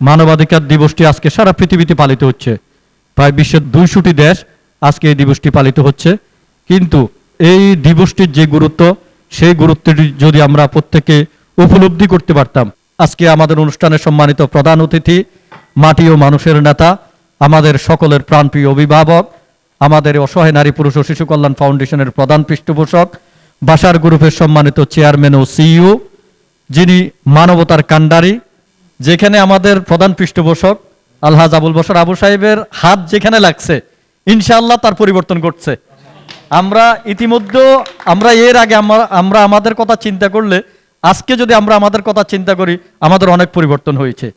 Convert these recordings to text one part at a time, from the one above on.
মানবাধিকার দিবসটি আজকে সারা পৃথিবীতে পালিত হচ্ছে। প্রায় বিশ্বের 200টি দেশ আজকে এই দিবসটি পালিত হচ্ছে। কিন্তু এই দিবসটির যে গুরুত্ব, সেই গুরুত্বটি যদি আমরা প্রত্যেকে উপলব্ধি করতে পারতাম। আজকে আমাদের অনুষ্ঠানে সম্মানিত প্রধান অতিথি, মাটি ও মানুষের নেতা, আমাদের সকলের প্রাণপ্রিয় অভিভাবক, আমাদের অসহায় নারী পুরুষ ও শিশু কল্যাণ ফাউন্ডেশনের প্রধান পৃষ্ঠপোষক, বাসার গ্রুপের সম্মানিত চেয়ারম্যান ও সিইও, যিনি মানবতার কাণ্ডারি, যেখানে আমাদের প্রধান পৃষ্ঠপোষক আলহাজ আবুল বশর আবু সাহেবের হাত যেখানে লাগছে, ইনশাআল্লাহ তার পরিবর্তন ঘটছে। আমরা ইতিমধ্যে এর আগে আমরা আমাদের কথা চিন্তা করলে, আজকে যদি আমরা আমাদের কথা চিন্তা করি, আমাদের অনেক পরিবর্তন হয়েছে।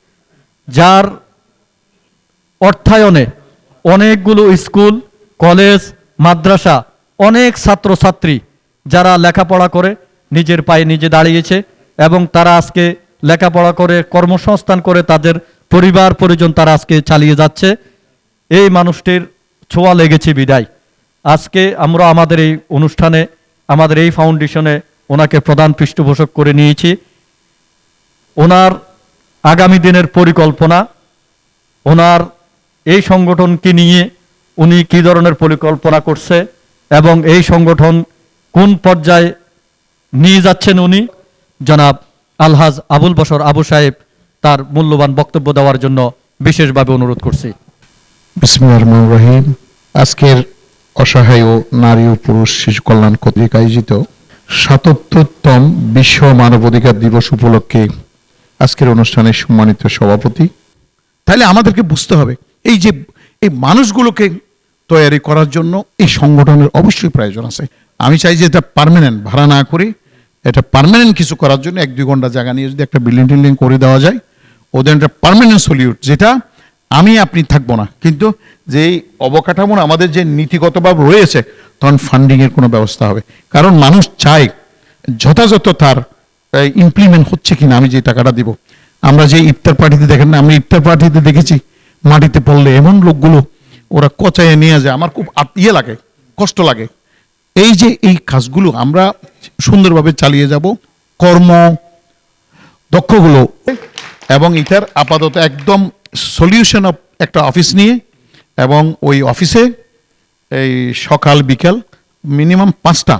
যার অর্থায়নে অনেকগুলো স্কুল, কলেজ, মাদ্রাসা, অনেক ছাত্রছাত্রী যারা লেখাপড়া করে নিজের পায়ে নিজে দাঁড়িয়েছে এবং তারা আজকে লেখাপড়া করে কর্মসংস্থান করে তাদের পরিবার পরিজন তারা আজকে চালিয়ে যাচ্ছে। এই মানুষটির ছোঁয়া লেগেছে বিদায় আজকে আমরা আমাদের এই অনুষ্ঠানে, আমাদের এই ফাউন্ডেশনে ওনাকে প্রধান পৃষ্ঠপোষক করে নিয়েছি। ওনার আগামী দিনের পরিকল্পনা, ওনার এই সংগঠনকে নিয়ে উনি কী ধরনের পরিকল্পনা করছে এবং এই সংগঠন কোন পর্যায়ে নিয়ে যাচ্ছেন উনি, জনাব আলহাজ আবুল বশর আবু সাহেব তার মূল্যবান বক্তব্য দেওয়ার জন্য বিশেষভাবে অনুরোধ করছি। বিসমিল্লাহির রহমানির রহিম। আজকের অসহায় নারী ও পুরুষ শিশু কল্যাণ কর্তৃক আয়োজিত ৭৭তম বিশ্ব মানবাধিকার দিবস উপলক্ষে আজকের অনুষ্ঠানের সম্মানিত সভাপতি। তাহলে আমাদেরকে বুঝতে হবে এই যে এই মানুষগুলোকে তৈরি করার জন্য এই সংগঠনের অবশ্যই প্রয়োজন আছে। আমি চাই যে এটা পার্মানেন্ট ভাড়া না করে এটা পার্মানেন্ট কিছু করার জন্য 1-2 ঘন্টা জায়গা নিয়ে যদি একটা বিল্ডিং টিল্ডিং করে দেওয়া যায়, ওদের একটা পার্মানেন্ট সলিউট, যেটা আমি আপনি থাকবো না, কিন্তু যে অবকাঠামোর আমাদের যে নীতিগতভাবে রয়েছে, তখন ফান্ডিংয়ের কোনো ব্যবস্থা হবে। কারণ মানুষ চায় যথাযথ তার ইমপ্লিমেন্ট হচ্ছে কিনা। আমি যে টাকাটা দিব, আমরা যে ইফতার পার্টিতে দেখেন না, আমি ইফতার পার্টিতে দেখেছি মাটিতে পড়লে এমন লোকগুলো ওরা কচাইয়ে নিয়ে যায়, আমার খুব লাগে, কষ্ট লাগে। এই যে এই কাজগুলো আমরা সুন্দরভাবে চালিয়ে যাব, কর্ম দক্ষগুলো, এবং এটার আপাতত একদম সলিউশন অফ একটা অফিস নিয়ে, এবং ওই অফিসে এই সকাল বিকাল মিনিমাম 5টা,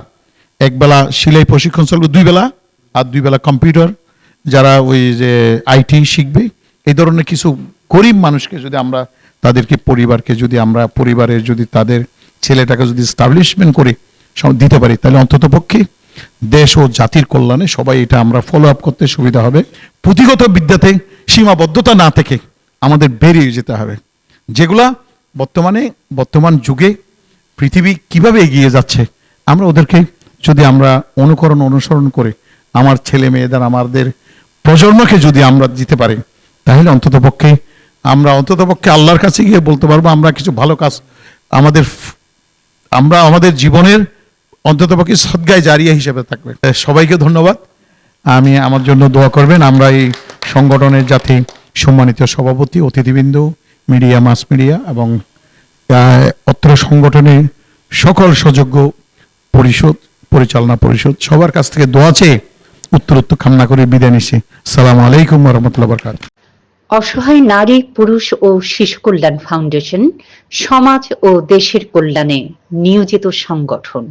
একবেলা সেলাই প্রশিক্ষণ চলবে 2 বেলা, আর 2 বেলা কম্পিউটার, যারা ওই যে আইটি শিখবে, এই ধরনের কিছু গরিব মানুষকে যদি আমরা তাদেরকে পরিবারকে যদি আমরা পরিবারের যদি তাদের ছেলেটাকে যদি স্টাবলিশমেন্ট করে দিতে পারি, তাহলে অন্তত পক্ষে দেশ ও জাতির কল্যাণে সবাই এটা আমরা ফলো আপ করতে সুবিধা হবে। পুঁথিগত বিদ্যাতে সীমাবদ্ধতা না থেকে আমাদের বেরিয়ে যেতে হবে, যেগুলা বর্তমান যুগে পৃথিবী কিভাবে এগিয়ে যাচ্ছে, আমরা ওদেরকে যদি আমরা অনুসরণ করে আমার ছেলে মেয়েদের, আমাদের প্রজন্মকে যদি আমরা দিতে পারি, তাহলে অন্ততপক্ষে আল্লাহর কাছে গিয়ে বলতে পারবো আমরা কিছু ভালো কাজ আমাদের জীবনের অন্ততপক্ষে সদগায়ে জারিয়া হিসেবে থাকবে। সবাইকে ধন্যবাদ। আমার জন্য দোয়া করবেন। আমরা এই সংগঠনের যাতে সম্মানিত সভাপতি, অতিথিবৃন্দ, মিডিয়া, মাস মিডিয়া এবং অত্র সংগঠনের সকল সুযোগ্য পরিচালনা পরিষদ সবার কাছ থেকে দোয়া চেয়ে উত্তরোত্তর কামনা করে বিদায় নিচ্ছি। আসসালামু আলাইকুম ওয়া রাহমাতুল্লাহি ওয়া বারাকাতুহু। অসহায় নারী পুরুষ ও শিশু কল্যাণ ফাউন্ডেশন সমাজ ও দেশের কল্যাণে নিয়োজিত সংগঠন।